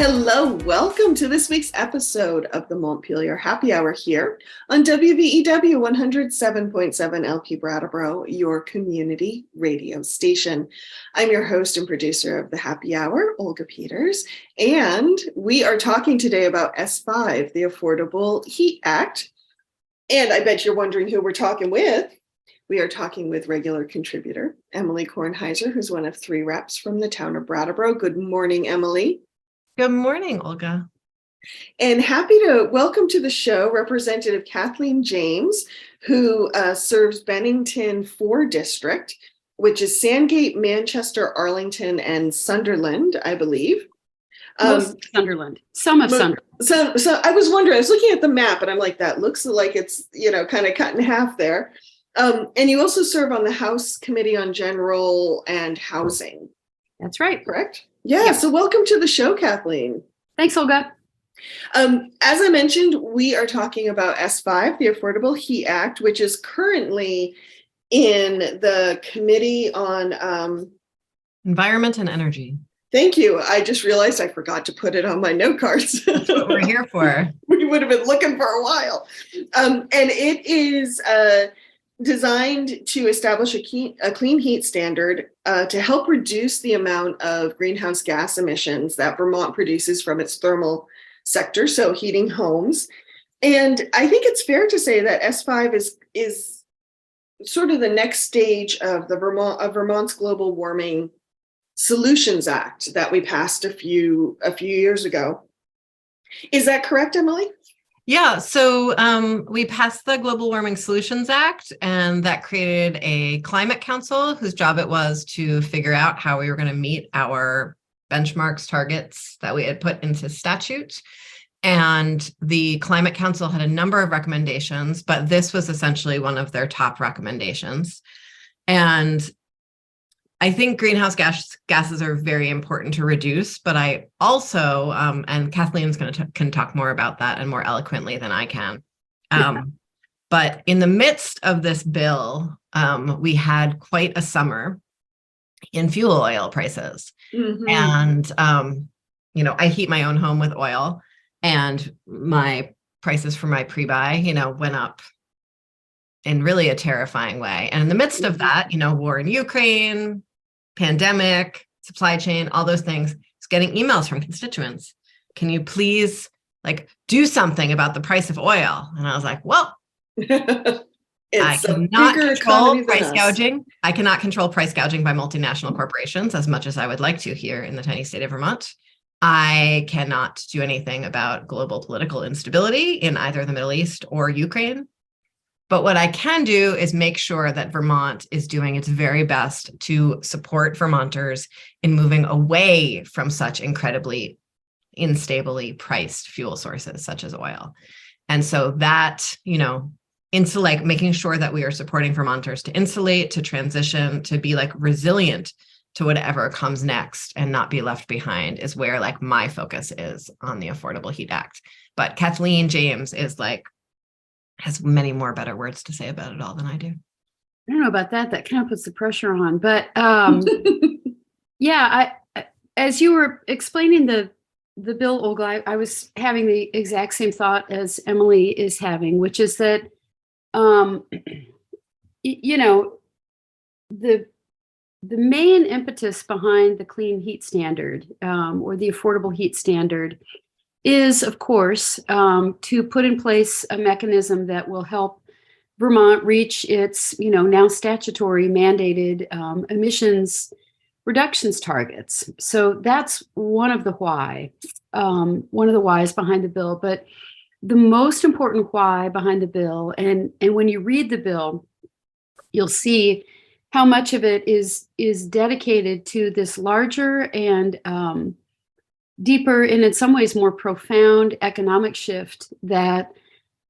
Hello, welcome to this week's episode of the Montpelier Happy Hour here on WVEW 107.7 LP Brattleboro, your community radio station. I'm your host and producer of the Happy Hour, Olga Peters, and we are talking today about S5, the Affordable Heat Act. And I bet you're wondering who we're talking with. We are talking with regular contributor Emily Kornheiser, who's one of three reps from the town of Brattleboro. Good morning, Emily. Good morning, Olga. And happy to welcome to the show Representative Kathleen James, who serves Bennington 4 District, which is Sandgate, Manchester, Arlington, and Sunderland, I believe. Most of Sunderland, some of Sunderland. So I was wondering, I was looking at the map and I'm like, that looks like it's, kind of cut in half there. And you also serve on the House Committee on General and Housing. That's right. Correct? Yeah. So welcome to the show, Kathleen. Thanks, Olga. As I mentioned, we are talking about S5, the Affordable Heat Act, which is currently in the Committee on Environment and Energy. Thank you. I just realized I forgot to put it on my note cards. That's what we're here for. We would have been looking for a while. And it is designed to establish a clean heat standard to help reduce the amount of greenhouse gas emissions that Vermont produces from its thermal sector, so heating homes. And I think it's fair to say that S5 is sort of the next stage of Vermont's Global Warming Solutions Act that we passed a few years ago. Is that correct, Emily? Yeah, so we passed the Global Warming Solutions Act, and that created a climate council whose job it was to figure out how we were going to meet our benchmarks targets that we had put into statute. And the climate council had a number of recommendations, but this was essentially one of their top recommendations. And I think greenhouse gases are very important to reduce, but I also, and Kathleen's can talk more about that and more eloquently than I can. But in the midst of this bill, we had quite a summer in fuel oil prices. Mm-hmm. And, I heat my own home with oil, and my prices for my pre-buy, went up in really a terrifying way. And in the midst of that, war in Ukraine, pandemic, supply chain, all those things, is getting emails from constituents. Can you please do something about the price of oil? And I was like, well, I cannot control price gouging. I cannot control price gouging by multinational corporations as much as I would like to here in the tiny state of Vermont. I cannot do anything about global political instability in either the Middle East or Ukraine. But what I can do is make sure that Vermont is doing its very best to support Vermonters in moving away from such incredibly instably priced fuel sources such as oil. And so that, making sure that we are supporting Vermonters to insulate, to transition, to be resilient to whatever comes next and not be left behind is where my focus is on the Affordable Heat Act. But Kathleen James is has many more better words to say about it all than I do. I don't know about that. That kind of puts the pressure on. But yeah, as you were explaining the bill, Olga, I was having the exact same thought as Emily is having, which is that, the main impetus behind the clean heat standard or the affordable heat standard is, of course, to put in place a mechanism that will help Vermont reach its, now statutory mandated emissions reductions targets. So that's one of the whys behind the bill. But the most important why behind the bill, and when you read the bill, you'll see how much of it is dedicated to this larger and deeper and in some ways more profound economic shift that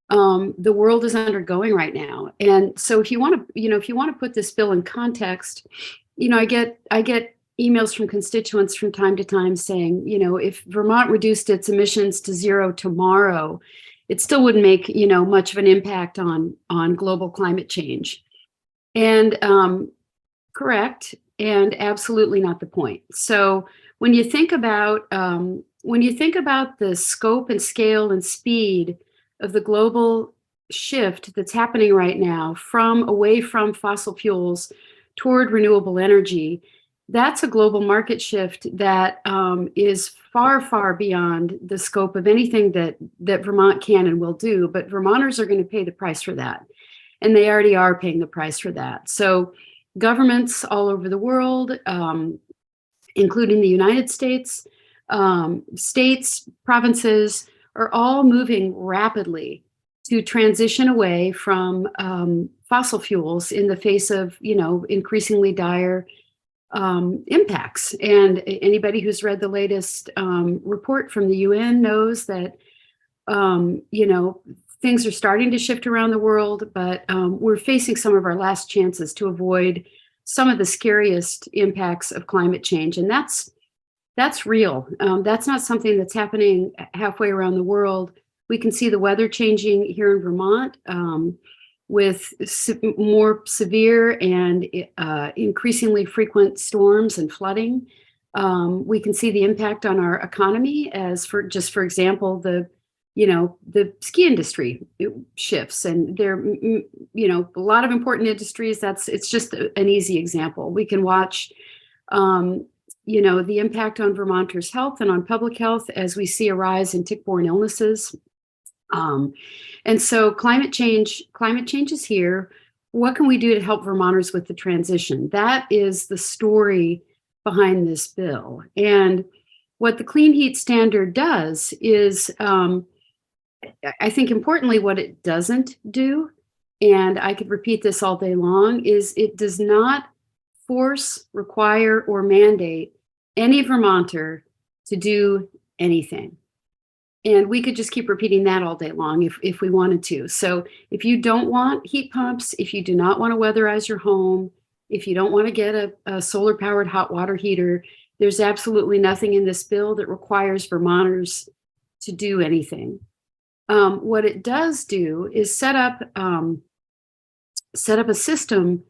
the world is undergoing right now. And so if you want to put this bill in context, I get emails from constituents from time to time saying, if Vermont reduced its emissions to zero tomorrow, it still wouldn't make, much of an impact on global climate change. And correct, and absolutely not the point. So when you think about when you think about the scope and scale and speed of the global shift that's happening right now away from fossil fuels toward renewable energy, that's a global market shift that is far, far beyond the scope of anything that Vermont can and will do. But Vermonters are going to pay the price for that. And they already are paying the price for that. So governments all over the world, including the United States, states, provinces, are all moving rapidly to transition away from fossil fuels in the face of, increasingly dire impacts. And anybody who's read the latest report from the UN knows that, things are starting to shift around the world, but we're facing some of our last chances to avoid some of the scariest impacts of climate change. And that's real. That's not something that's happening halfway around the world. We can see the weather changing here in Vermont with more severe and increasingly frequent storms and flooding. We can see the impact on our economy for example, the ski industry shifts, and there, a lot of important industries. It's just an easy example. We can watch, the impact on Vermonters' health and on public health as we see a rise in tick-borne illnesses. And so climate change is here. What can we do to help Vermonters with the transition? That is the story behind this bill. And what the Clean Heat Standard does is, I think importantly, what it doesn't do, and I could repeat this all day long, is it does not force, require, or mandate any Vermonter to do anything. And we could just keep repeating that all day long if we wanted to. So if you don't want heat pumps, if you do not want to weatherize your home, if you don't want to get a solar-powered hot water heater, there's absolutely nothing in this bill that requires Vermonters to do anything. What it does do is set up a system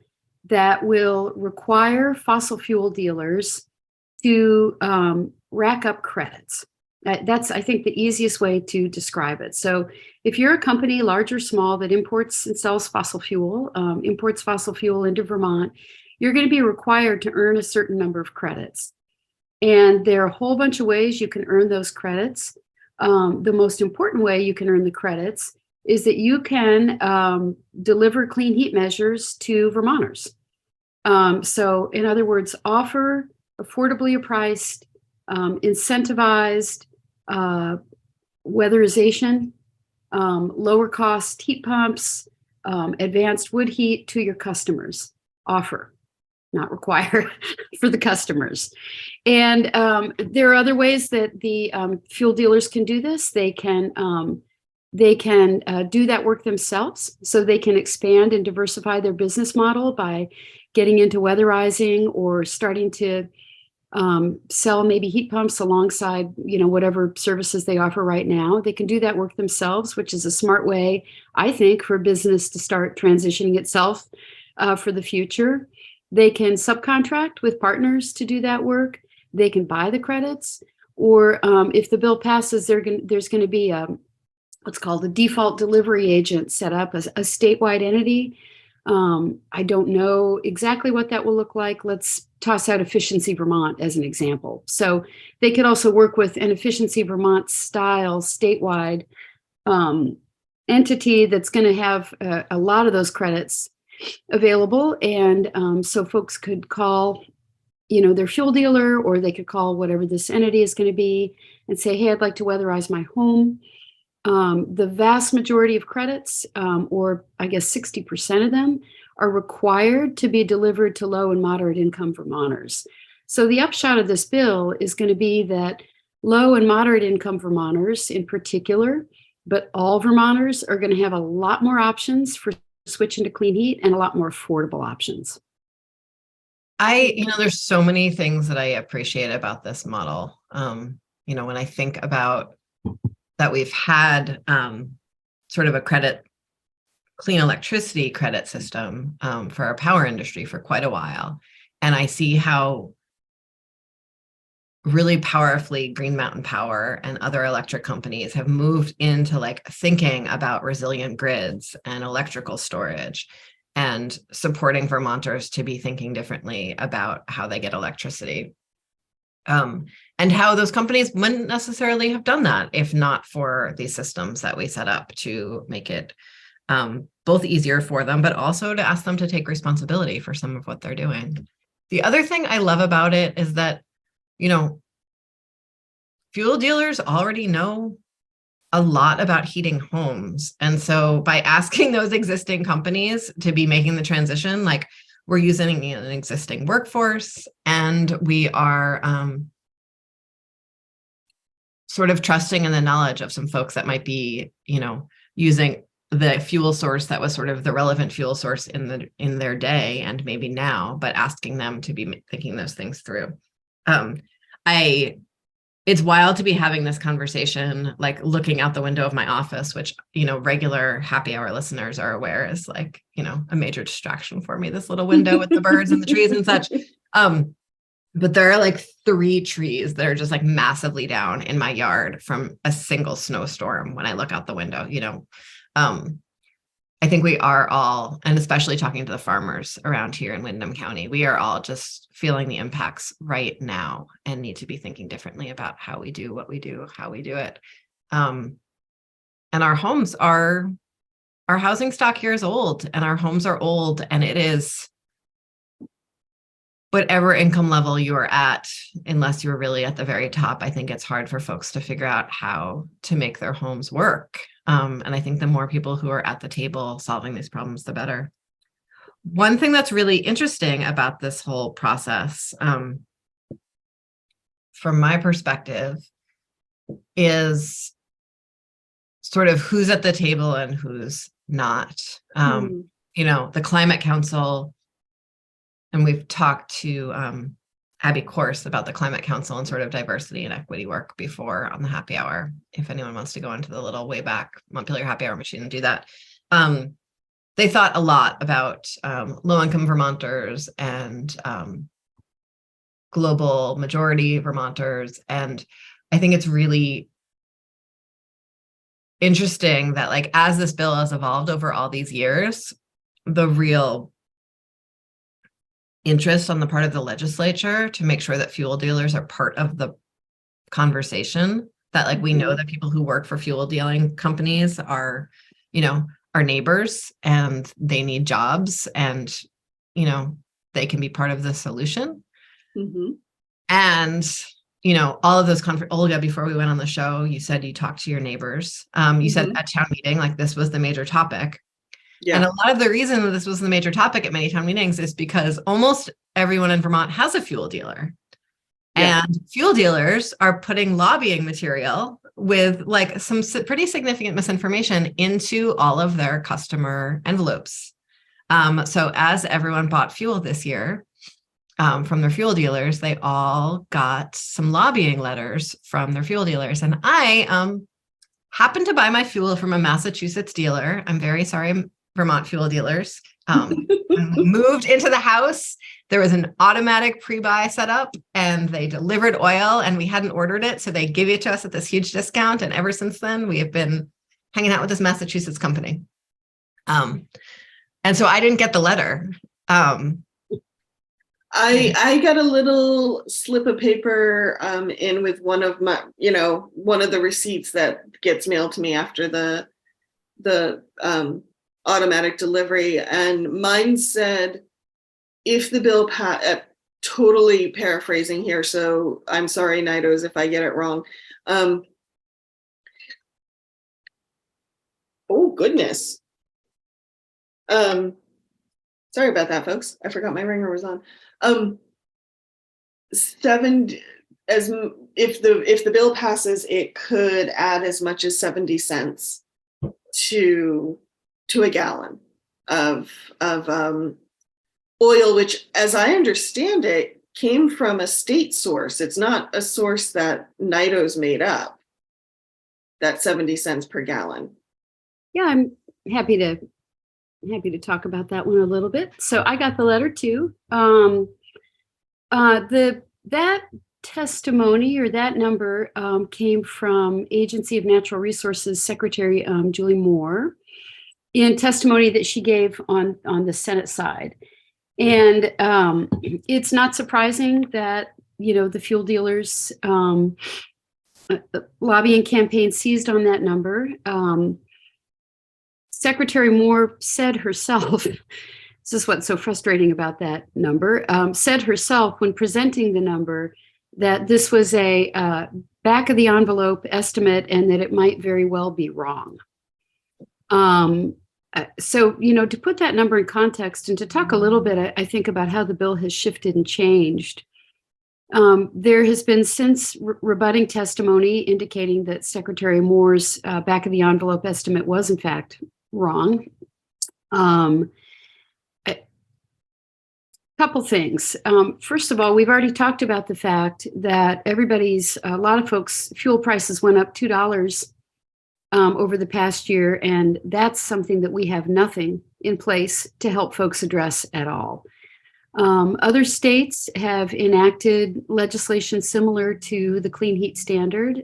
that will require fossil fuel dealers to rack up credits. That's, I think, the easiest way to describe it. So if you're a company, large or small, that imports and sells fossil fuel, imports fossil fuel into Vermont, you're going to be required to earn a certain number of credits. And there are a whole bunch of ways you can earn those credits. The most important way you can earn the credits is that you can deliver clean heat measures to Vermonters. So in other words, offer affordably priced, incentivized weatherization, lower cost heat pumps, advanced wood heat to your customers. Offer, not require, for the customers. And there are other ways that the fuel dealers can do this. They can do that work themselves, so they can expand and diversify their business model by getting into weatherizing or starting to sell maybe heat pumps alongside, whatever services they offer right now. They can do that work themselves, which is a smart way, I think, for business to start transitioning itself for the future. They can subcontract with partners to do that work. They can buy the credits, or if the bill passes, there's going to be what's called a default delivery agent set up as a statewide entity. I don't know exactly what that will look like. Let's toss out Efficiency Vermont as an example. So they could also work with an Efficiency Vermont style statewide entity that's going to have a lot of those credits available. And so folks could call, their fuel dealer, or they could call whatever this entity is going to be and say, hey, I'd like to weatherize my home. The vast majority of credits, or I guess 60% of them, are required to be delivered to low and moderate income Vermonters. So the upshot of this bill is going to be that low and moderate income Vermonters in particular, but all Vermonters, are going to have a lot more options for switching to clean heat and a lot more affordable options. There's so many things that I appreciate about this model. When I think about that, we've had sort of a clean electricity credit system for our power industry for quite a while. And I see how really powerfully Green Mountain Power and other electric companies have moved into like thinking about resilient grids and electrical storage and supporting Vermonters to be thinking differently about how they get electricity. And how those companies wouldn't necessarily have done that if not for these systems that we set up to make it both easier for them, but also to ask them to take responsibility for some of what they're doing. The other thing I love about it is that, fuel dealers already know a lot about heating homes. And so by asking those existing companies to be making the transition, like we're using an existing workforce and we are sort of trusting in the knowledge of some folks that might be, using the fuel source that was sort of the relevant fuel source in their day and maybe now, but asking them to be thinking those things through. It's wild to be having this conversation, like looking out the window of my office, which, regular happy hour listeners are aware is like, a major distraction for me, this little window with the birds and the trees and such. But there are like 3 trees that are just like massively down in my yard from a single snowstorm when I look out the window, I think we are all, and especially talking to the farmers around here in Windham County, we are all just feeling the impacts right now and need to be thinking differently about how we do what we do, how we do it. And our homes our housing stock here is old and our homes are old, and it is whatever income level you are at, unless you're really at the very top, I think it's hard for folks to figure out how to make their homes work. And I think the more people who are at the table solving these problems, the better. One thing that's really interesting about this whole process, from my perspective, is sort of who's at the table and who's not. The Climate Council, and we've talked to Abby Course about the Climate Council and sort of diversity and equity work before on the happy hour. If anyone wants to go into the little way back Montpelier Happy Hour machine and do that. They thought a lot about low-income Vermonters and global majority Vermonters. And I think it's really interesting that like as this bill has evolved over all these years, the real interest on the part of the legislature to make sure that fuel dealers are part of the conversation, that like we know that people who work for fuel dealing companies are, our neighbors and they need jobs and, they can be part of the solution. And, all of those Olga, before we went on the show, you said you talked to your neighbors. You said at town meeting, like this was the major topic. Yeah. And a lot of the reason that this was the major topic at many town meetings is because almost everyone in Vermont has a fuel dealer. Yeah. And fuel dealers are putting lobbying material with like some pretty significant misinformation into all of their customer envelopes. So as everyone bought fuel this year from their fuel dealers, they all got some lobbying letters from their fuel dealers. And I happened to buy my fuel from a Massachusetts dealer. I'm very sorry, Vermont fuel dealers. When we moved into the house, there was an automatic pre-buy set up and they delivered oil and we hadn't ordered it. So they gave it to us at this huge discount. And ever since then, we have been hanging out with this Massachusetts company. And so I didn't get the letter. I got a little slip of paper in with one of my, one of the receipts that gets mailed to me after the automatic delivery, and mine said, if the bill totally paraphrasing here, so I'm sorry, Nidos, if I get it wrong. Oh goodness. Sorry about that, folks. I forgot my ringer was on. If the bill passes, it could add as much as 70 cents to a gallon of oil, which, as I understand it, came from a state source. It's not a source that Nidos made up, that 70 cents per gallon. Yeah, I'm happy to talk about that one a little bit. So I got the letter too. That testimony, or that number, came from Agency of Natural Resources Secretary Julie Moore in testimony that she gave on the Senate side. And it's not surprising that, the fuel dealers lobbying campaign seized on that number. Secretary Moore said herself, this is what's so frustrating about that number, said herself when presenting the number that this was a back of the envelope estimate and that it might very well be wrong. So, to put that number in context and to talk a little bit, I think, about how the bill has shifted and changed. There has been since rebutting testimony indicating that Secretary Moore's back of the envelope estimate was in fact wrong. Couple things. First of all, we've already talked about the fact that a lot of folks, fuel prices went up $2 over the past year, and that's something that we have nothing in place to help folks address at all. Other states have enacted legislation similar to the Clean Heat Standard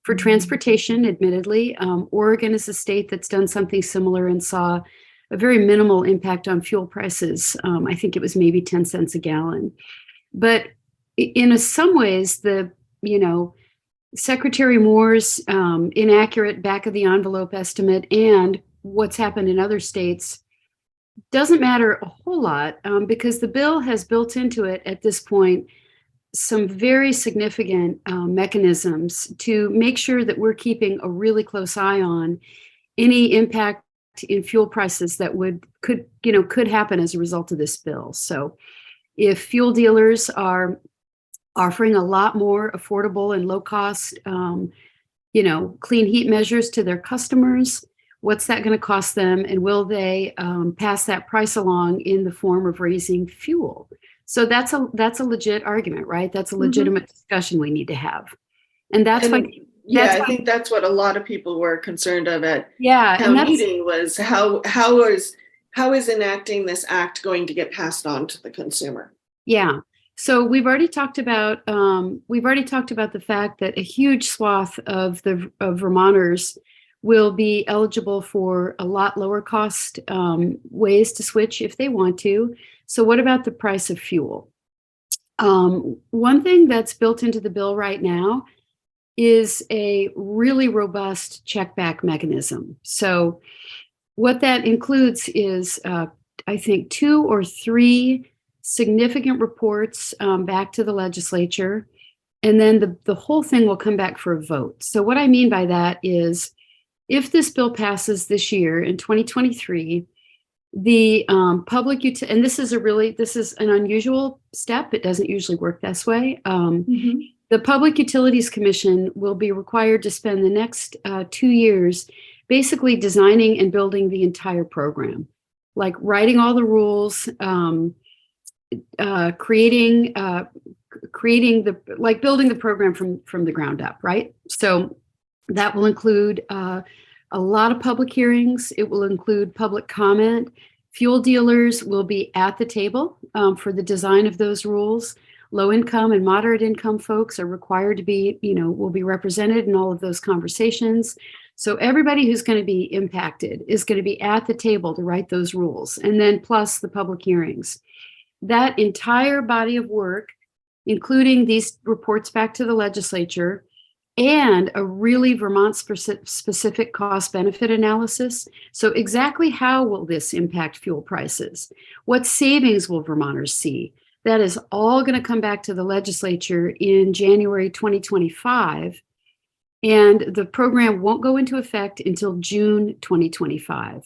for transportation, admittedly. Oregon is a state that's done something similar and saw a very minimal impact on fuel prices. I think it was maybe 10 cents a gallon. But in some ways, Secretary Moore's inaccurate back of the envelope estimate and what's happened in other states doesn't matter a whole lot because the bill has built into it at this point some very significant mechanisms to make sure that we're keeping a really close eye on any impact in fuel prices that could happen as a result of this bill. So if fuel dealers are offering a lot more affordable and low cost, clean heat measures to their customers, what's that going to cost them? And will they pass that price along in the form of raising fuel? So that's a legit argument, right? That's a legitimate discussion we need to have. And that's why. I think that's what a lot of people were concerned of at town meeting was how is enacting this act going to get passed on to the consumer? Yeah. So we've already talked about the fact that a huge swath of Vermonters will be eligible for a lot lower cost ways to switch if they want to. So what about the price of fuel? One thing that's built into the bill right now is a really robust check back mechanism. So what that includes is, I think, 2 or 3 significant reports back to the legislature, and then the whole thing will come back for a vote. So what I mean by that is, if this bill passes this year in 2023, the public and this is an unusual step. It doesn't usually work this way. The Public Utilities Commission will be required to spend the next 2 years basically designing and building the entire program, like writing all the rules, building the program from the ground up, right? So that will include a lot of public hearings. It will include public comment. Fuel dealers will be at the table for the design of those rules. Low income and moderate income folks are required to be, will be represented in all of those conversations. So everybody who's going to be impacted is going to be at the table to write those rules, and then plus the public hearings. That entire body of work, including these reports back to the legislature and a really Vermont specific cost benefit analysis. So exactly how will this impact fuel prices? What savings will Vermonters see? That is all going to come back to the legislature in January 2025. And the program won't go into effect until June 2025.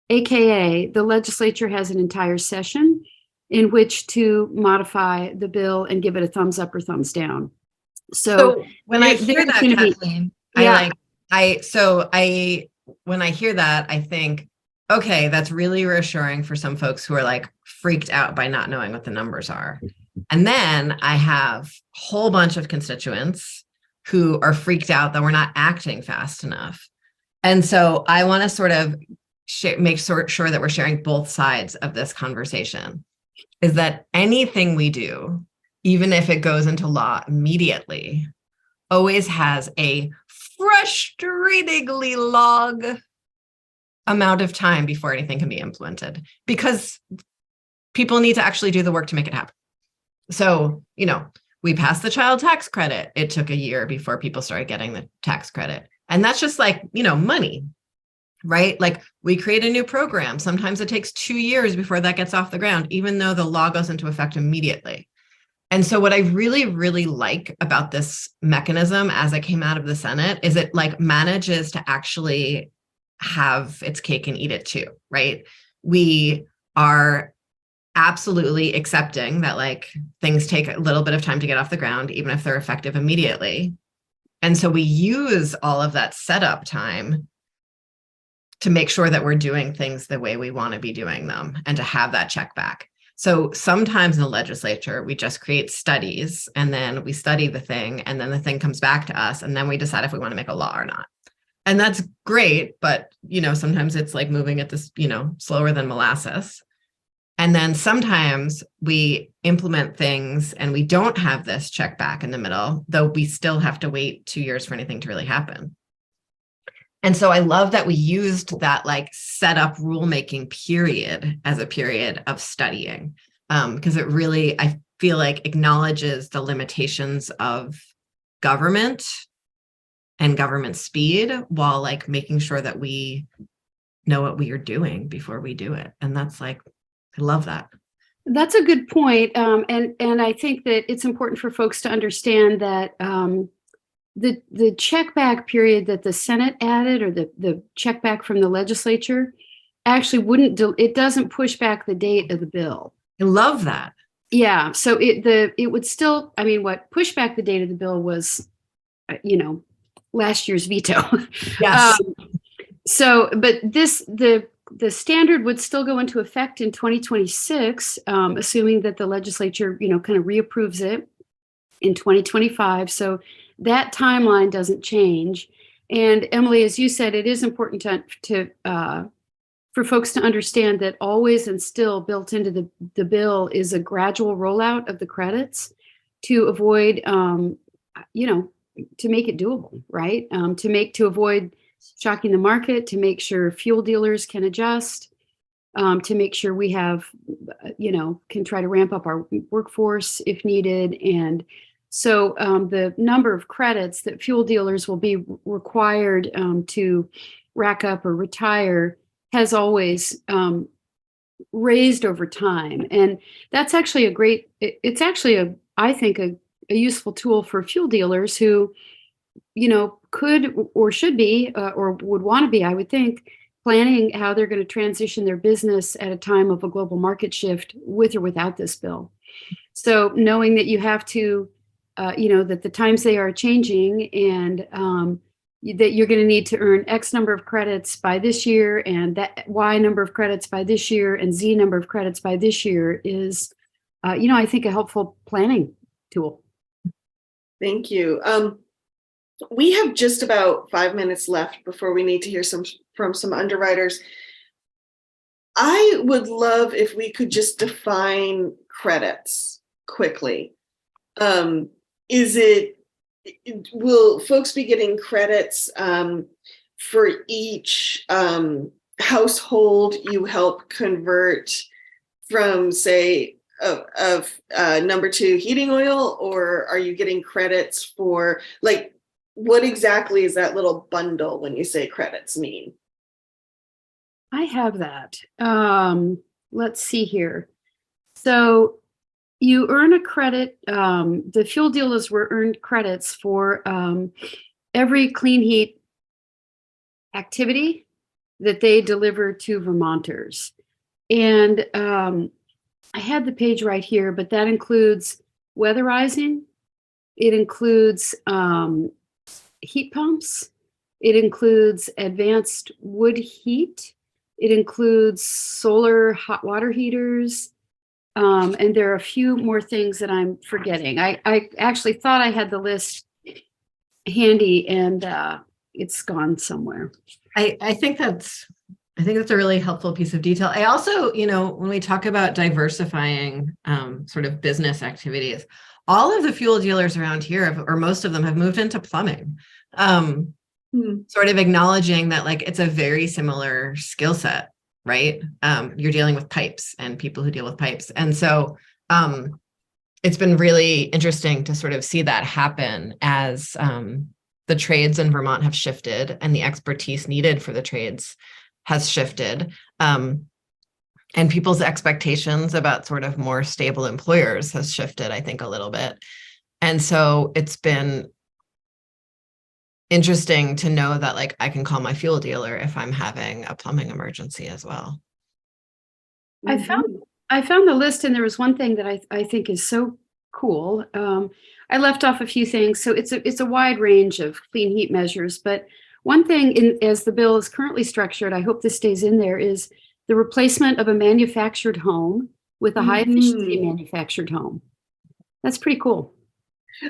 AKA, the legislature has an entire session in which to modify the bill and give it a thumbs up or thumbs down. So when I hear that, Kathleen, when I hear that, I think, okay, that's really reassuring for some folks who are like freaked out by not knowing what the numbers are. And then I have a whole bunch of constituents who are freaked out that we're not acting fast enough. And so I want to sort of make sure that we're sharing both sides of this conversation, is that anything we do even if it goes into law immediately, always has a frustratingly long amount of time before anything can be implemented, because people need to actually do the work to make it happen. So, we passed the child tax credit. It took a year before people started getting the tax credit. And that's just like, money, right? Like, we create a new program. Sometimes it takes 2 years before that gets off the ground, even though the law goes into effect immediately. And so what I really, really like about this mechanism as it came out of the Senate is it like manages to actually have its cake and eat it too, right? We are absolutely accepting that like things take a little bit of time to get off the ground, even if they're effective immediately. And so we use all of that setup time to make sure that we're doing things the way we want to be doing them and to have that check back. So sometimes in the legislature, we just create studies and then we study the thing and then the thing comes back to us and then we decide if we want to make a law or not. And that's great, but sometimes it's like moving at this, slower than molasses. And then sometimes we implement things and we don't have this check back in the middle, though we still have to wait 2 years for anything to really happen. And so I love that we used that like setup rulemaking period as a period of studying, because it really, I feel like, acknowledges the limitations of government and government speed while like making sure that we know what we are doing before we do it. And that's like, I love that. That's a good point. And I think that it's important for folks to understand that the check back period that the Senate added, or the check back from the legislature, actually it doesn't push back the date of the bill. I love that. Yeah. So it would still, what pushed back the date of the bill was, last year's veto. Yes. But the standard would still go into effect in 2026, assuming that the legislature, kind of reapproves it in 2025. So that timeline doesn't change. And Emily, as you said, it is important for folks to understand that always and still built into the bill is a gradual rollout of the credits to avoid, to make it doable, right? To avoid shocking the market, to make sure fuel dealers can adjust, to make sure we have, can try to ramp up our workforce if needed. And so the number of credits that fuel dealers will be required to rack up or retire has always raised over time. And that's actually I think, a useful tool for fuel dealers who, could or should be, or would want to be, I would think, planning how they're going to transition their business at a time of a global market shift with or without this bill. So knowing that you have to, that the times they are changing, and that you're going to need to earn X number of credits by this year, and that Y number of credits by this year, and Z number of credits by this year is, I think, a helpful planning tool. Thank you. We have just about 5 minutes left before we need to hear from some underwriters. I would love if we could just define credits quickly. Will folks be getting credits for each household you help convert from, say, of number 2 heating oil, or are you getting credits for, like, what exactly is that little bundle when you say credits mean? I have that. Let's see here. So you earn a credit. The fuel dealers were earned credits for every clean heat activity that they deliver to Vermonters. And I had the page right here, but that includes weatherizing. It includes heat pumps. It includes advanced wood heat. It includes solar hot water heaters. And there are a few more things that I'm forgetting. I actually thought I had the list handy, and it's gone somewhere. I think I think that's a really helpful piece of detail. I also, when we talk about diversifying sort of business activities, all of the fuel dealers around here, or most of them, have moved into plumbing, sort of acknowledging that like it's a very similar skill set, right? You're dealing with pipes and people who deal with pipes. And so it's been really interesting to sort of see that happen as the trades in Vermont have shifted and the expertise needed for the trades has shifted. And people's expectations about sort of more stable employers has shifted, I think, a little bit. And so it's been interesting to know that like I can call my fuel dealer if I'm having a plumbing emergency as well. I found the list, and there was one thing that I think is so cool. I left off a few things, so it's a wide range of clean heat measures. But one thing, as the bill is currently structured, I hope this stays in there, is the replacement of a manufactured home with a high efficiency manufactured home. That's pretty cool.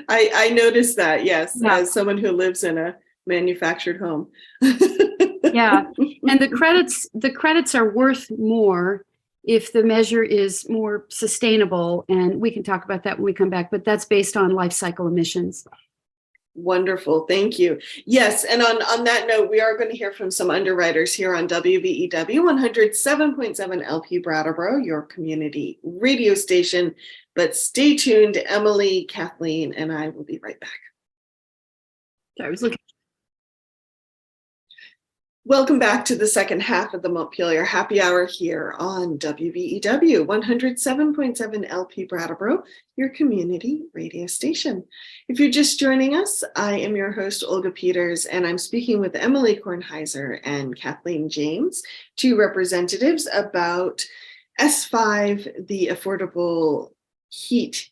I noticed that, yes, Yeah. as someone who lives in a manufactured home. Yeah, and the credits are worth more if the measure is more sustainable, and we can talk about that when we come back, but that's based on life cycle emissions. Wonderful, thank you. Yes, and on that note, we are going to hear from some underwriters here on WVEW 107.7 LP Brattleboro, your community radio station. But stay tuned, Emily, Kathleen, and I will be right back. I was looking. Welcome back to the second half of the Montpelier Happy Hour here on WVEW 107.7 LP Brattleboro, your community radio station. If you're just joining us, I am your host, Olga Peters, and I'm speaking with Emily Kornheiser and Kathleen James, two representatives, about S5, the Affordable Heat.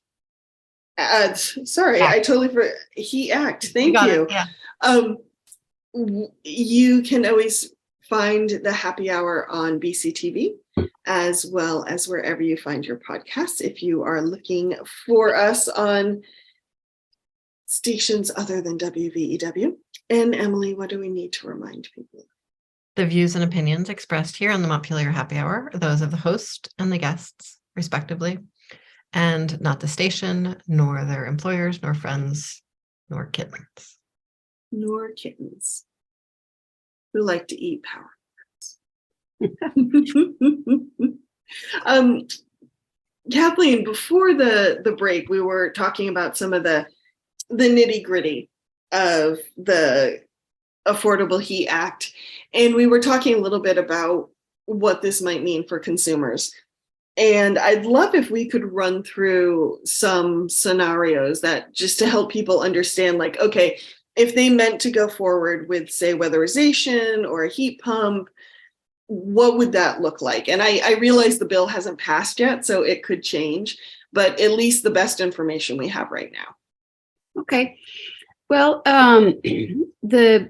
Sorry, I totally forgot. Heat Act. Thank you. Yeah. You can always find the happy hour on BCTV, as well as wherever you find your podcasts. If you are looking for us on stations other than WVEW. And Emily, what do we need to remind people? The views and opinions expressed here on the Montpelier Happy Hour are those of the host and the guests, respectively, and not the station, nor their employers, nor friends, nor kittens. Nor kittens who like to eat power. Kathleen, before the break, we were talking about some of the nitty gritty of the Affordable Heat Act, and we were talking a little bit about what this might mean for consumers. And I'd love if we could run through some scenarios that just to help people understand, like, okay, if they meant to go forward with, say, weatherization or a heat pump, what would that look like? And I realize the bill hasn't passed yet, so it could change, but at least the best information we have right now. Okay. Well, the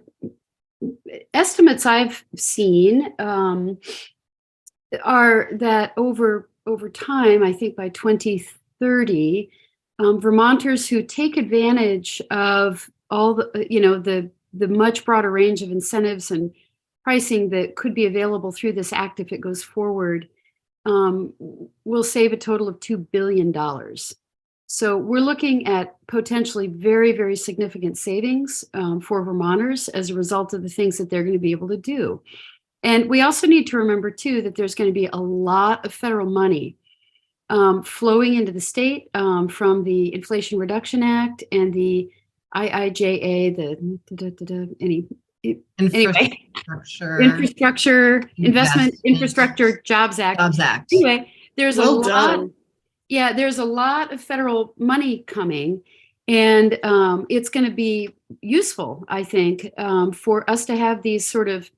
estimates I've seen are that over time, I think by 2030, Vermonters who take advantage of all the much broader range of incentives and pricing that could be available through this act if it goes forward, will save a total of $2 billion. So we're looking at potentially very, very significant savings for Vermonters as a result of the things that they're going to be able to do. And we also need to remember, too, that there's going to be a lot of federal money flowing into the state from the Inflation Reduction Act and the IIJA, Infrastructure Investment Infrastructure Jobs Act. Anyway, there's a lot. Yeah, there's a lot of federal money coming, and it's going to be useful, I think, for us to have these sort of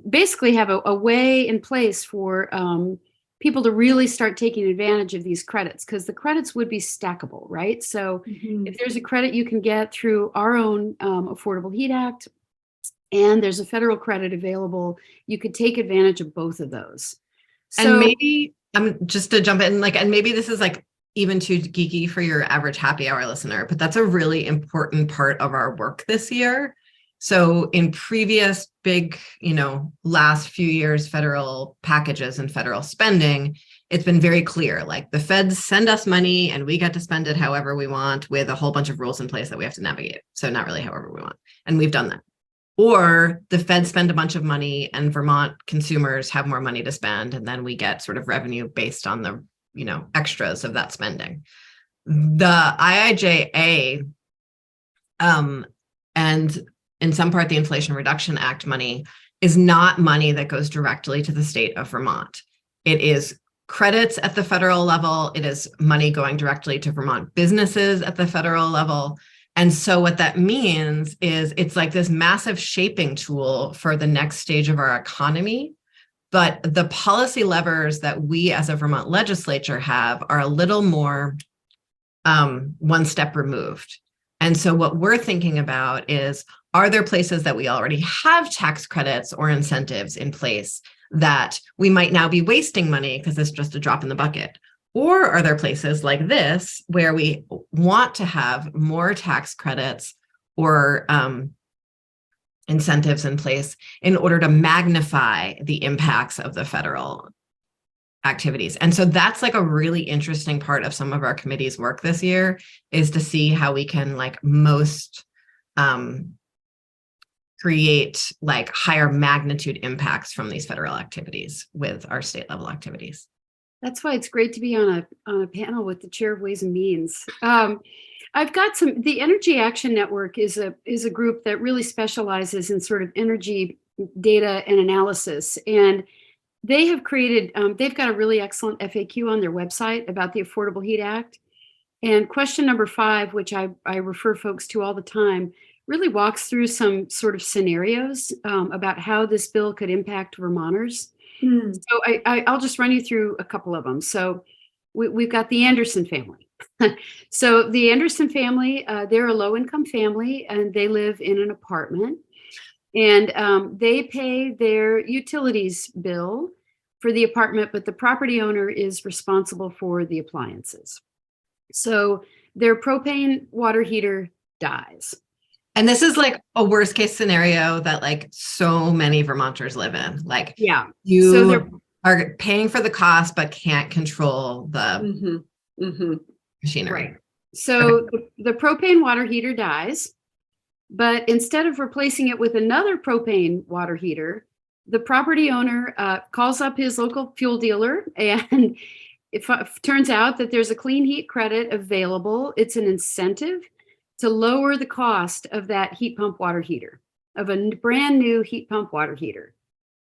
basically have a way in place for people to really start taking advantage of these credits, because the credits would be stackable, right? So if there's a credit you can get through our own Affordable Heat Act, and there's a federal credit available, you could take advantage of both of those. So, and maybe just to jump in, and maybe this is even too geeky for your average happy hour listener, but that's a really important part of our work this year. So in previous big, last few years, federal packages and federal spending, it's been very clear, like the feds send us money and we get to spend it however we want with a whole bunch of rules in place that we have to navigate. So not really however we want. And we've done that. Or the feds spend a bunch of money and Vermont consumers have more money to spend. And then we get sort of revenue based on the, extras of that spending. The IIJA, and in some part, the Inflation Reduction Act money is not money that goes directly to the state of Vermont. It is credits at the federal level. It is money going directly to Vermont businesses at the federal level. And so what that means is it's like this massive shaping tool for the next stage of our economy. But the policy levers that we as a Vermont legislature have are a little more one step removed. And so what we're thinking about is, are there places that we already have tax credits or incentives in place that we might now be wasting money because it's just a drop in the bucket? Or are there places like this where we want to have more tax credits or incentives in place in order to magnify the impacts of the federal activities? And so that's like a really interesting part of some of our committee's work this year, is to see how we can most create like higher magnitude impacts from these federal activities with our state level activities. That's why it's great to be on a panel with the chair of Ways and Means. I've got the Energy Action Network is a group that really specializes in sort of energy data and analysis. And they have created, they've got a really excellent FAQ on their website about the Affordable Heat Act. And question number 5, which I refer folks to all the time, really walks through some sort of scenarios about how this bill could impact Vermonters. So I'll just run you through a couple of them. So we've got the Anderson family. So the Anderson family, they're a low-income family, and they live in an apartment. And they pay their utilities bill for the apartment, but the property owner is responsible for the appliances. So their propane water heater dies. And this is like a worst case scenario that like so many Vermonters live in. Like, yeah, you are paying for the cost, but can't control the machinery. Right. So the propane water heater dies, but instead of replacing it with another propane water heater, the property owner calls up his local fuel dealer, and it turns out that there's a clean heat credit available. It's an incentive to lower the cost of that heat pump water heater, of a brand new heat pump water heater.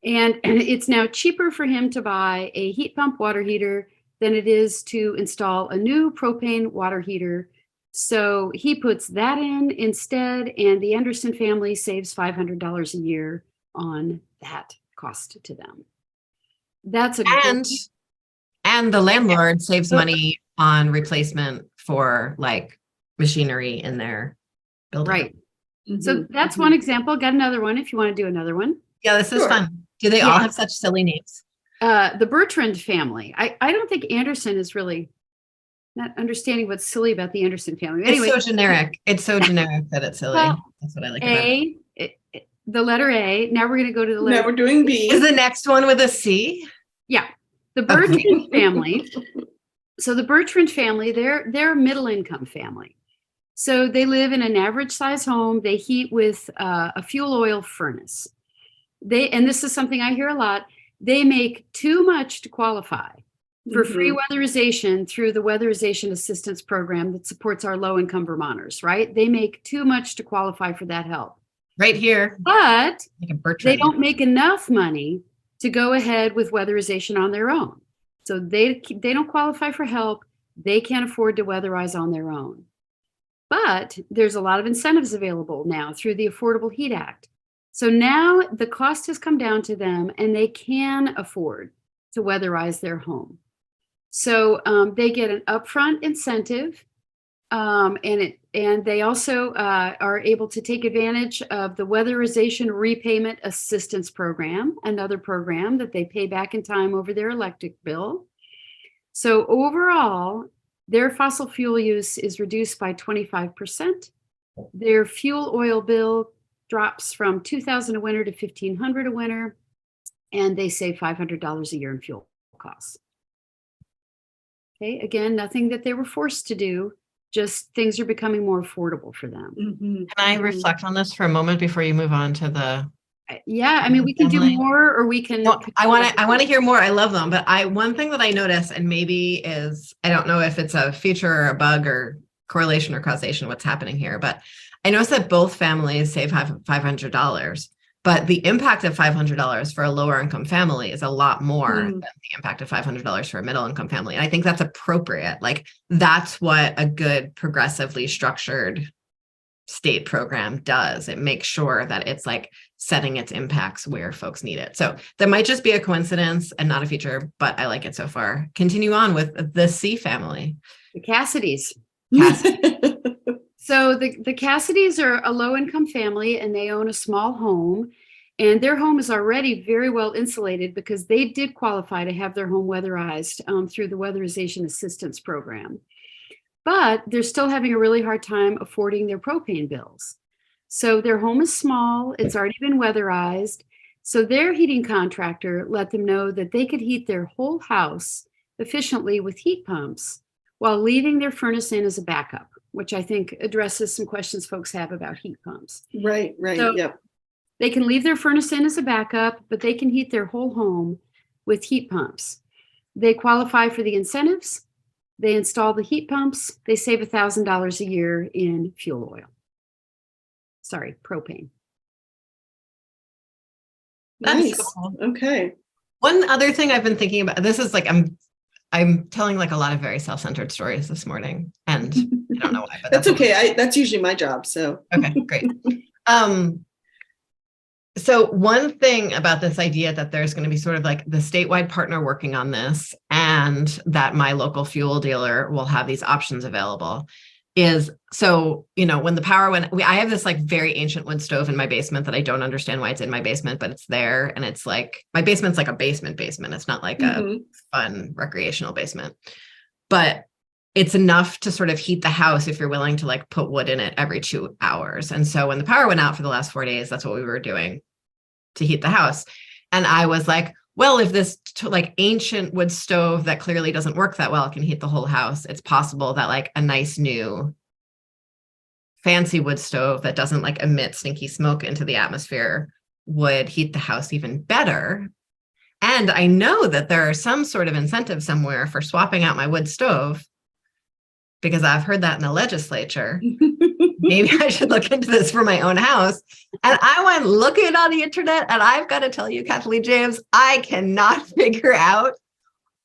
And it's now cheaper for him to buy a heat pump water heater than it is to install a new propane water heater. So he puts that in instead, and the Anderson family saves $500 a year on that cost to them. That's a and the landlord saves money on replacement for like machinery in their building. Right. So that's one example. Got another one if you want to do another one. Yeah, this is fun. Do they all have such silly names? The Bertrand family. I don't think Anderson is really not understanding what's silly about the Anderson family. Anyway, it's so generic. It's so generic that it's silly. Well, that's what I like about it. The letter A. Now we're going to go to the letter. Now we're doing B. Is the next one with a C? Yeah. The Bertrand family. So the Bertrand family, they're a middle income family. So they live in an average size home. They heat with a fuel oil furnace. And this is something I hear a lot, they make too much to qualify for free weatherization through the Weatherization Assistance Program that supports our low-income Vermonters, right? They make too much to qualify for that help. Right here. But they don't make enough money to go ahead with weatherization on their own. So they don't qualify for help. They can't afford to weatherize on their own. But there's a lot of incentives available now through the Affordable Heat Act. So now the cost has come down to them and they can afford to weatherize their home. So they get an upfront incentive, and they also are able to take advantage of the Weatherization Repayment Assistance Program, another program that they pay back in time over their electric bill. So overall, their fossil fuel use is reduced by 25%. Their fuel oil bill drops from $2,000 a winter to $1,500 a winter, and they save $500 a year in fuel costs. Okay, again, nothing that they were forced to do, just things are becoming more affordable for them. Mhm. Can I reflect on this for a moment before you move on to the? Yeah, I mean, we can do Family. more, or we can. No, I want to hear more. I love them, but one thing that I notice, and maybe is, I don't know if it's a feature or a bug or correlation or causation, what's happening here, but I noticed that both families save $500, but the impact of $500 for a lower income family is a lot more than the impact of $500 for a middle income family. And I think that's appropriate. Like, that's what a good progressively structured state program does. It makes sure that it's like setting its impacts where folks need it. So that might just be a coincidence and not a feature, but I like it so far. Continue on with the C family. The Cassidys. Cassidy. So the Cassidys are a low-income family, and they own a small home, and their home is already very well insulated because they did qualify to have their home weatherized through the Weatherization Assistance Program. But they're still having a really hard time affording their propane bills. So their home is small, it's already been weatherized. So their heating contractor let them know that they could heat their whole house efficiently with heat pumps while leaving their furnace in as a backup, which I think addresses some questions folks have about heat pumps. Right, So yep. they can leave their furnace in as a backup, but they can heat their whole home with heat pumps. They qualify for the incentives. They install the heat pumps. They save $1,000 a year in fuel oil. Sorry, propane. Nice. Cool. Okay. One other thing I've been thinking about, this is like, I'm telling like a lot of very self-centered stories this morning, and I don't know why, but That's okay. That's usually my job. So okay, great. So one thing about this idea that there's going to be sort of like the statewide partner working on this, and that my local fuel dealer will have these options available is, so, when the power went, I have this like very ancient wood stove in my basement that I don't understand why it's in my basement, but it's there. And it's like, my basement's like a basement. It's not like a fun recreational basement, but it's enough to sort of heat the house if you're willing to like put wood in it every 2 hours. And so when the power went out for the last 4 days, that's what we were doing to heat the house. And I was like, well, if this like ancient wood stove that clearly doesn't work that well can heat the whole house, it's possible that like a nice new fancy wood stove that doesn't like emit stinky smoke into the atmosphere would heat the house even better. And I know that there are some sort of incentive somewhere for swapping out my wood stove, because I've heard that in the legislature. Maybe I should look into this for my own house. And I went looking on the internet, and I've got to tell you, Kathleen James, I cannot figure out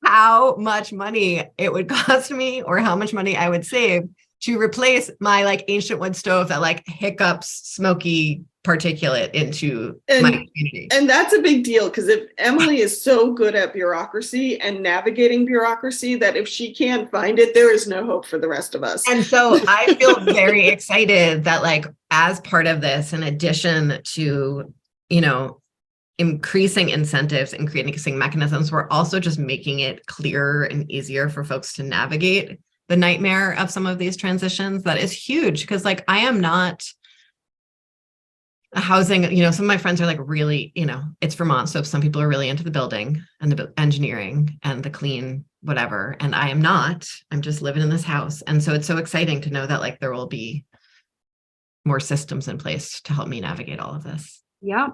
how much money it would cost me or how much money I would save to replace my like ancient wood stove that like hiccups smoky particulate into my community. And that's a big deal, because if Emily is so good at bureaucracy and navigating bureaucracy that if she can't find it, there is no hope for the rest of us. And so I feel very excited that like as part of this, in addition to, increasing incentives and increasing mechanisms, we're also just making it clearer and easier for folks to navigate the nightmare of some of these transitions. That is huge, because like I am not a housing, some of my friends are like really, it's Vermont. So some people are really into the building and the engineering and the clean whatever. And I am not, I'm just living in this house. And so it's so exciting to know that like there will be more systems in place to help me navigate all of this. Yeah.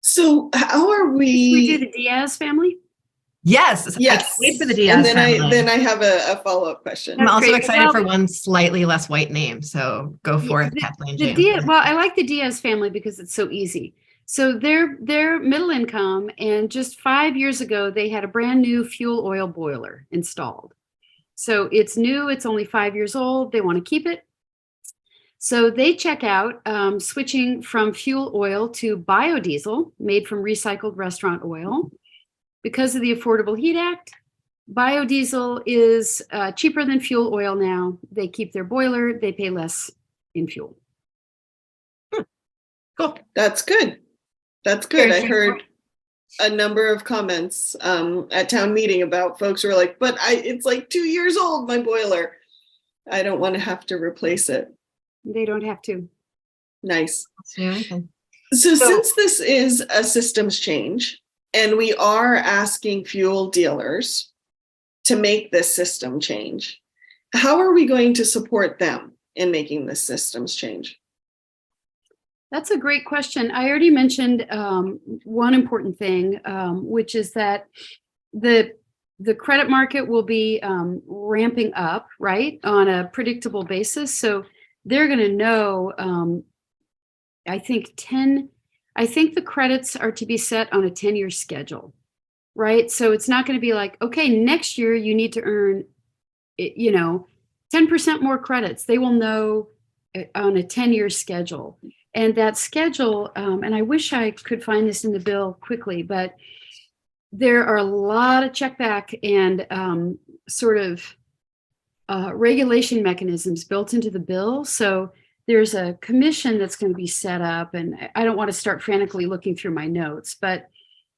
So how are We do the Diaz family? Yes. Yes. I can't wait for the Diaz And then family. I have a follow-up question. I'm That's also great. excited Well, for one slightly less white name. So go forth, Kathleen James. Well, I like the Diaz family because it's so easy. So they're middle income, and just 5 years ago, they had a brand new fuel oil boiler installed. So it's new, it's only 5 years old. They want to keep it. So they check out switching from fuel oil to biodiesel made from recycled restaurant oil. Because of the Affordable Heat Act, biodiesel is cheaper than fuel oil now. They keep their boiler, they pay less in fuel. Cool. That's good. That's good. I heard a number of comments at town meeting about folks who were like, but it's like 2 years old, my boiler. I don't want to have to replace it. They don't have to. Nice. Do anything. So So- since this is a systems change and we are asking fuel dealers to make this system change, how are we going to support them in making this systems change? That's a great question. I already mentioned one important thing, which is that the credit market will be ramping up, right, on a predictable basis. So they're going to know, I think the credits are to be set on a 10-year schedule, right? So it's not going to be like, okay, next year you need to earn, 10% more credits. They will know on a 10-year schedule. And that schedule, and I wish I could find this in the bill quickly, but there are a lot of check back and regulation mechanisms built into the bill. So there's a commission that's going to be set up, and I don't want to start frantically looking through my notes, but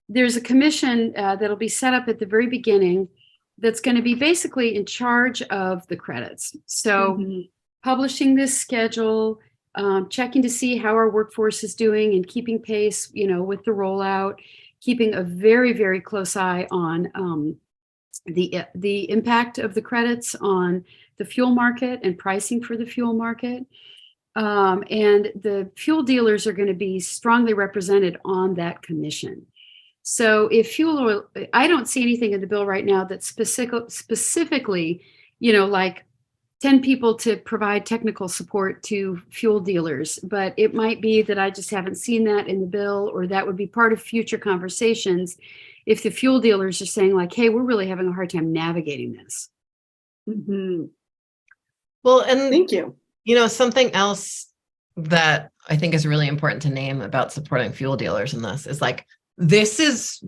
there's a commission that'll be set up at the very beginning that's going to be basically in charge of the credits. So publishing this schedule, checking to see how our workforce is doing and keeping pace, with the rollout, keeping a very, very close eye on the impact of the credits on the fuel market and pricing for the fuel market. And the fuel dealers are going to be strongly represented on that commission. So if fuel oil, I don't see anything in the bill right now that specifically, like 10 people to provide technical support to fuel dealers, but it might be that I just haven't seen that in the bill, or that would be part of future conversations if the fuel dealers are saying like, hey, we're really having a hard time navigating this. Well, and Thank you. Something else that I think is really important to name about supporting fuel dealers in this is like, this is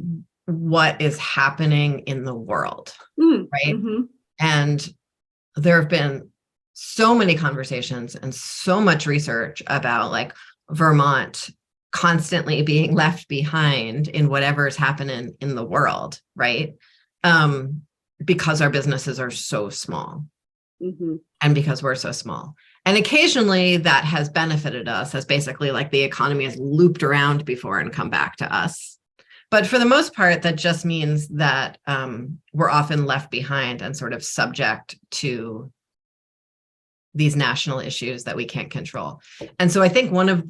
what is happening in the world, right? And there have been so many conversations and so much research about like Vermont constantly being left behind in whatever's happening in the world, right? Because our businesses are so small and because we're so small. And occasionally that has benefited us as basically like the economy has looped around before and come back to us. But for the most part, that just means that we're often left behind and sort of subject to these national issues that we can't control. And so I think one of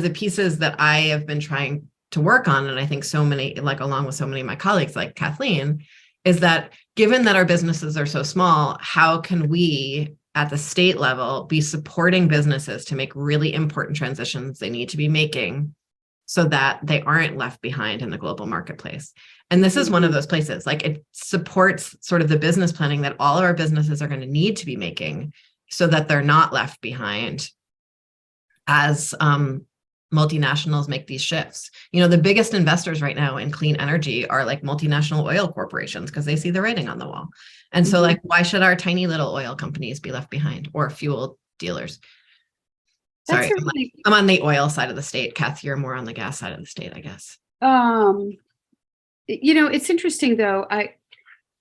the pieces that I have been trying to work on, and I think so many, like along with so many of my colleagues like Kathleen, is that given that our businesses are so small, how can we at the state level be supporting businesses to make really important transitions they need to be making so that they aren't left behind in the global marketplace? And this is one of those places, like it supports sort of the business planning that all of our businesses are going to need to be making so that they're not left behind as multinationals make these shifts. The biggest investors right now in clean energy are like multinational oil corporations because they see the writing on the wall. And so like, why should our tiny little oil companies be left behind, or fuel dealers? Sorry, I'm on the oil side of the state. Kath, you're more on the gas side of the state, I guess. It's interesting though,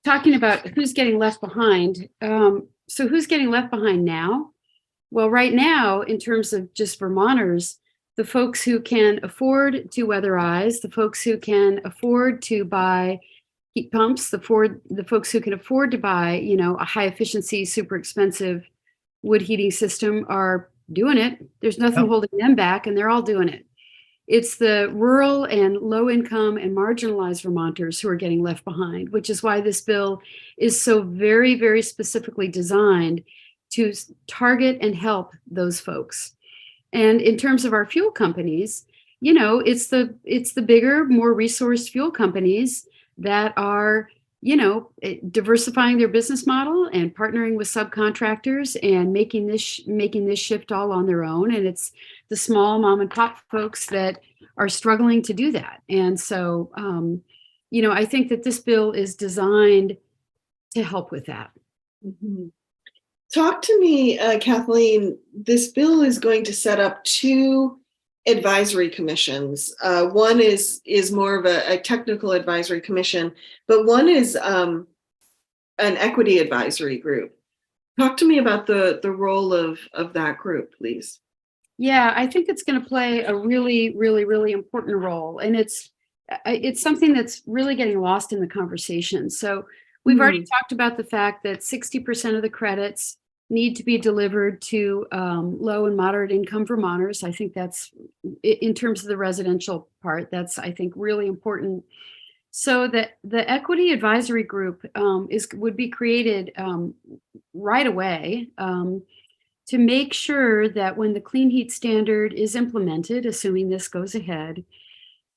talking about who's getting left behind. So who's getting left behind now? Well, right now, in terms of just Vermonters, the folks who can afford to weatherize, the folks who can afford to buy heat pumps, the folks who can afford to buy, a high efficiency, super expensive wood heating system are doing it. There's nothing holding them back, and they're all doing it. It's the rural and low income and marginalized Vermonters who are getting left behind, which is why this bill is so very, very specifically designed to target and help those folks. And in terms of our fuel companies, it's the bigger, more resourced fuel companies that are, diversifying their business model and partnering with subcontractors and making this shift all on their own. And it's the small mom and pop folks that are struggling to do that. And so, I think that this bill is designed to help with that. Talk to me, Kathleen. This bill is going to set up two advisory commissions. One is more of a technical advisory commission, but one is an equity advisory group. Talk to me about the role of that group, please. Yeah, I think it's going to play a really, really, really important role. And it's something that's really getting lost in the conversation. So we've already talked about the fact that 60% of the credits need to be delivered to low and moderate income Vermonters. I think that's, in terms of the residential part, that's, I think, really important. So that the equity advisory group would be created right away to make sure that when the clean heat standard is implemented, assuming this goes ahead,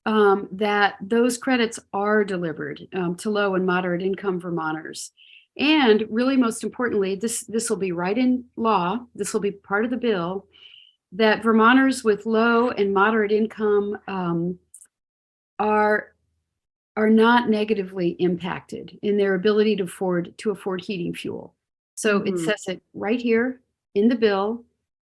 that those credits are delivered to low and moderate income Vermonters. And really, most importantly, this will be right in law. This will be part of the bill, that Vermonters with low and moderate income are not negatively impacted in their ability to afford heating fuel. So it says it right here in the bill.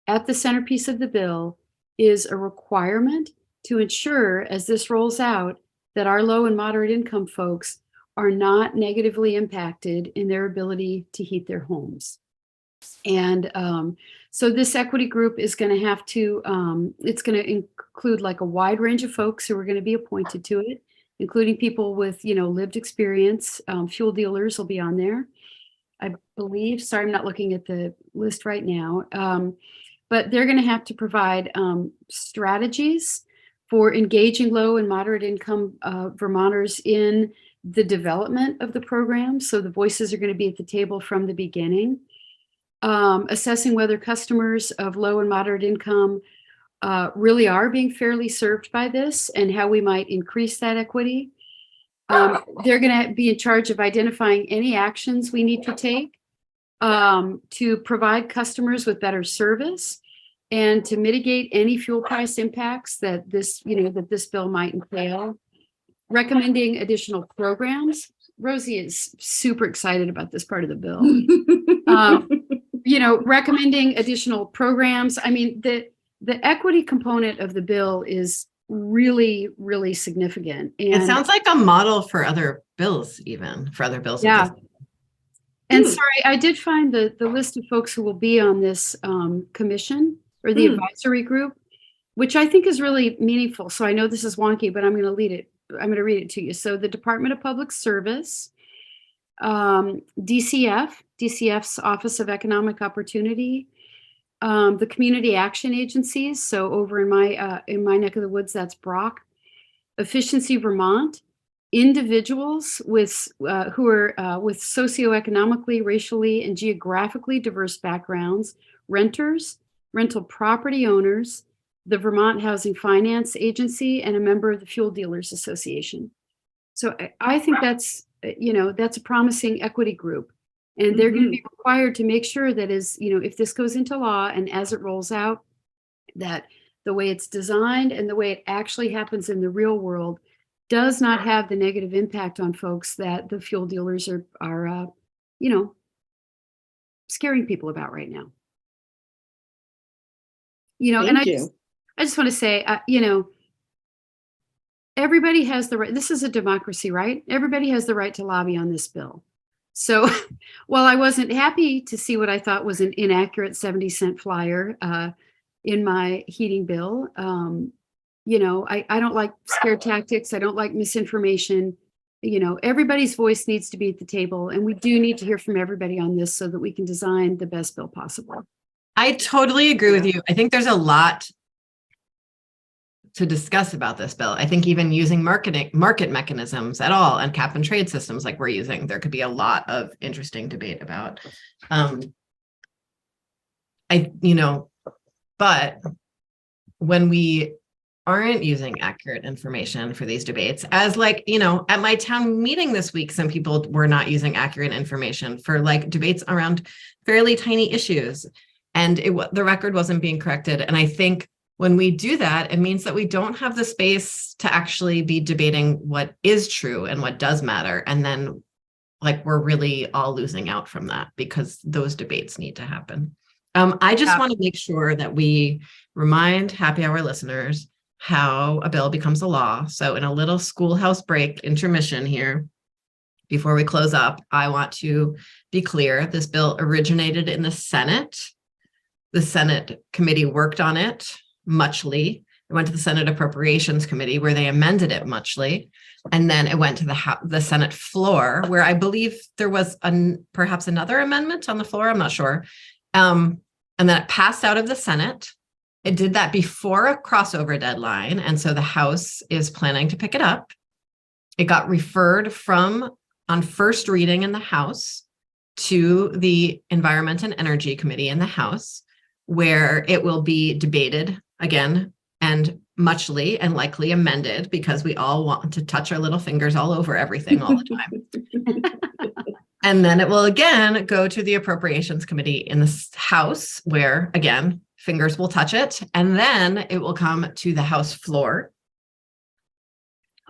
At the centerpiece of the bill is a requirement to ensure, as this rolls out, that our low and moderate income folks are not negatively impacted in their ability to heat their homes. And so this equity group is going to have to, it's going to include like a wide range of folks who are going to be appointed to it, including people with, lived experience. Fuel dealers will be on there, I believe. Sorry, I'm not looking at the list right now. But they're going to have to provide strategies for engaging low and moderate income Vermonters in the development of the program. So the voices are going to be at the table from the beginning. Assessing whether customers of low and moderate income really are being fairly served by this and how we might increase that equity. They're going to be in charge of identifying any actions we need to take to provide customers with better service and to mitigate any fuel price impacts that this bill might entail. Recommending additional programs. Rosie is super excited about this part of the bill. Recommending additional programs. I mean, the equity component of the bill is really, really significant. And it sounds like a model for other bills, even for other bills. Yeah. And sorry, I did find the list of folks who will be on this commission or the advisory group, which I think is really meaningful. So I know this is wonky, but I'm going to read it to you. So the Department of Public Service, DCF's Office of Economic Opportunity, the community action agencies. So over in my neck of the woods, that's Brock. Efficiency Vermont, individuals with who are with socioeconomically, racially, and geographically diverse backgrounds, renters, rental property owners, the Vermont Housing Finance Agency, and a member of the Fuel Dealers Association. So I think that's a promising equity group. And they're going to be required to make sure that if this goes into law and as it rolls out, that the way it's designed and the way it actually happens in the real world does not have the negative impact on folks that the fuel dealers are scaring people about right now. I just want to say, everybody has the right. This is a democracy, right? Everybody has the right to lobby on this bill. So while I wasn't happy to see what I thought was an inaccurate 70-cent flyer in my heating bill, I don't like scare tactics. I don't like misinformation. Everybody's voice needs to be at the table, and we do need to hear from everybody on this so that we can design the best bill possible. I totally agree with you. I think there's a lot to discuss about this bill. I think even using market mechanisms at all and cap and trade systems like we're using, there could be a lot of interesting debate about. But when we aren't using accurate information for these debates, as at my town meeting this week, some people were not using accurate information for debates around fairly tiny issues, and the record wasn't being corrected. And I think when we do that, it means that we don't have the space to actually be debating what is true and what does matter. And then we're really all losing out from that because those debates need to happen. I just want to make sure that we remind Happy Hour listeners how a bill becomes a law. So in a little schoolhouse break intermission here, before we close up, I want to be clear. This bill originated in the Senate. The Senate committee worked on it muchly. It went to the Senate Appropriations Committee where they amended it muchly. And then it went to the Senate floor where I believe there was perhaps another amendment on the floor. I'm not sure. And then it passed out of the Senate. It did that before a crossover deadline. And so the House is planning to pick it up. It got referred on first reading in the House to the Environment and Energy Committee in the House, where it will be debated again and muchly and likely amended because we all want to touch our little fingers all over everything all the time. And then it will again go to the Appropriations Committee in the House, where again, fingers will touch it. And then it will come to the House floor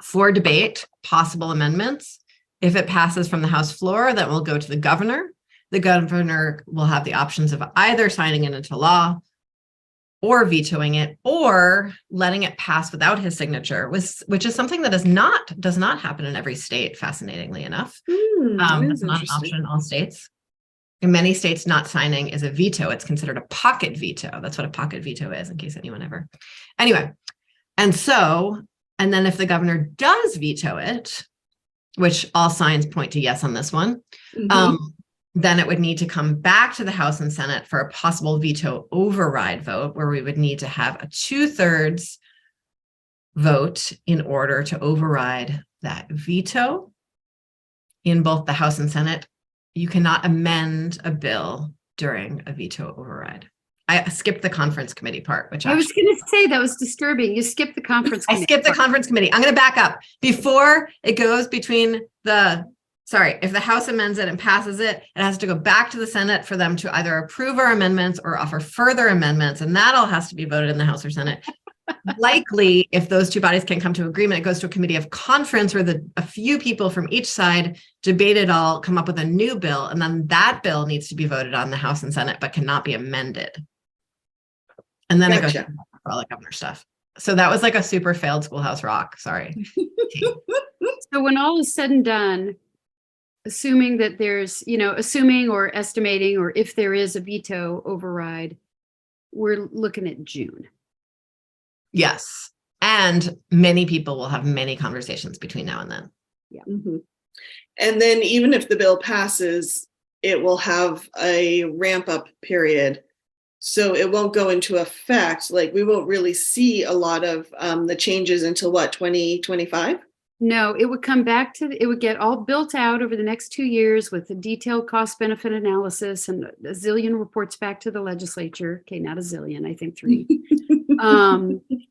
for debate, possible amendments. If it passes from the House floor, that will go to the governor. The governor will have the options of either signing it into law or vetoing it or letting it pass without his signature, which is something that does not happen in every state, fascinatingly enough. It's not an option in all states. In many states, not signing is a veto. It's considered a pocket veto. That's what a pocket veto is, in case anyone ever. Anyway, and then if the governor does veto it, which all signs point to yes on this one, then it would need to come back to the House and Senate for a possible veto override vote, where we would need to have a 2/3 vote in order to override that veto. In both the House and Senate, you cannot amend a bill during a veto override. I skipped the conference committee part, which I was going to say that was disturbing. You skipped the conference committee. I skipped the conference committee. I'm going to back up. Before it goes between if the House amends it and passes it, it has to go back to the Senate for them to either approve our amendments or offer further amendments. And that all has to be voted in the House or Senate. Likely, if those two bodies can come to agreement, it goes to a committee of conference where a few people from each side debate it all, come up with a new bill, and then that bill needs to be voted on in the House and Senate, but cannot be amended. And then it goes to all the governor stuff. So that was like a super failed Schoolhouse Rock. Sorry. So when all is said and done, assuming that assuming or estimating, or if there is a veto override, we're looking at June. Yes. And many people will have many conversations between now and then. Yeah. And then even if the bill passes, it will have a ramp up period. So it won't go into effect. Like we won't really see a lot of the changes until 2025? No, it would come back it would get all built out over the next 2 years with a detailed cost benefit analysis and a zillion reports back to the legislature. Okay, not a zillion, I think 3.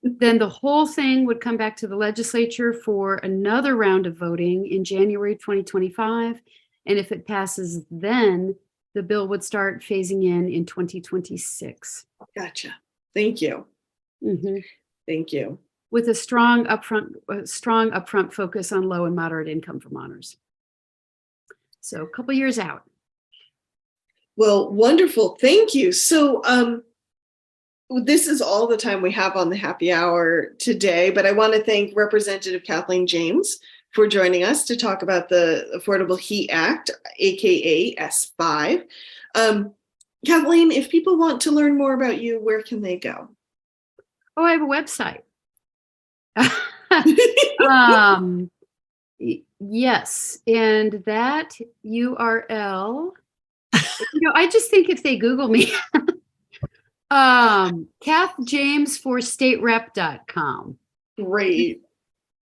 Then the whole thing would come back to the legislature for another round of voting in January 2025. And if it passes, then the bill would start phasing in 2026. Gotcha. Thank you. Thank you. With a strong upfront focus on low and moderate income Vermonters. So a couple years out. Well, wonderful. Thank you. So this is all the time we have on the happy hour today, but I want to thank Representative Kathleen James for joining us to talk about the Affordable Heat Act, aka S5. Kathleen, if people want to learn more about you, where can they go? Oh, I have a website. Yes, and that URL, I just think if they Google me, kathjames4staterep.com. Great.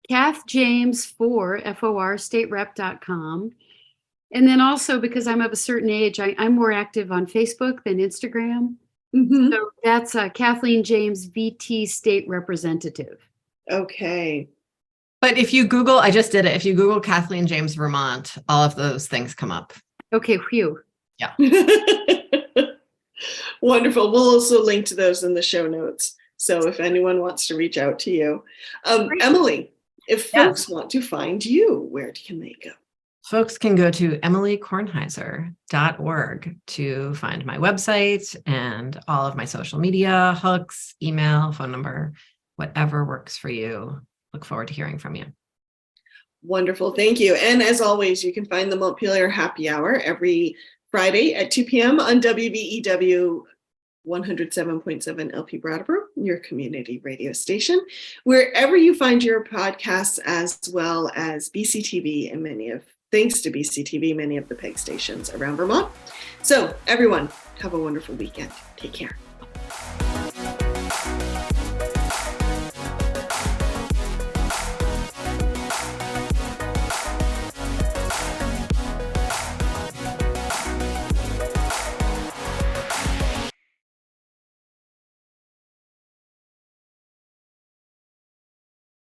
kathjames4 staterep.com. And then also, because I'm of a certain age, I'm more active on Facebook than Instagram. So that's Kathleen James, VT State Representative. Okay. But if you Google, I just did it. If you Google Kathleen James Vermont, all of those things come up. Okay, phew. Yeah. Wonderful. We'll also link to those in the show notes. So if anyone wants to reach out to you. Emily, if folks want to find you, where can they go? Folks can go to emilykornheiser.org to find my website and all of my social media, hooks, email, phone number, whatever works for you. Look forward to hearing from you. Wonderful. Thank you. And as always, you can find the Montpelier Happy Hour every Friday at 2 p.m. on WVEW 107.7 LP Brattleboro, your community radio station, wherever you find your podcasts, as well as BCTV and thanks to BCTV, many of the PEG stations around Vermont. So everyone, have a wonderful weekend. Take care.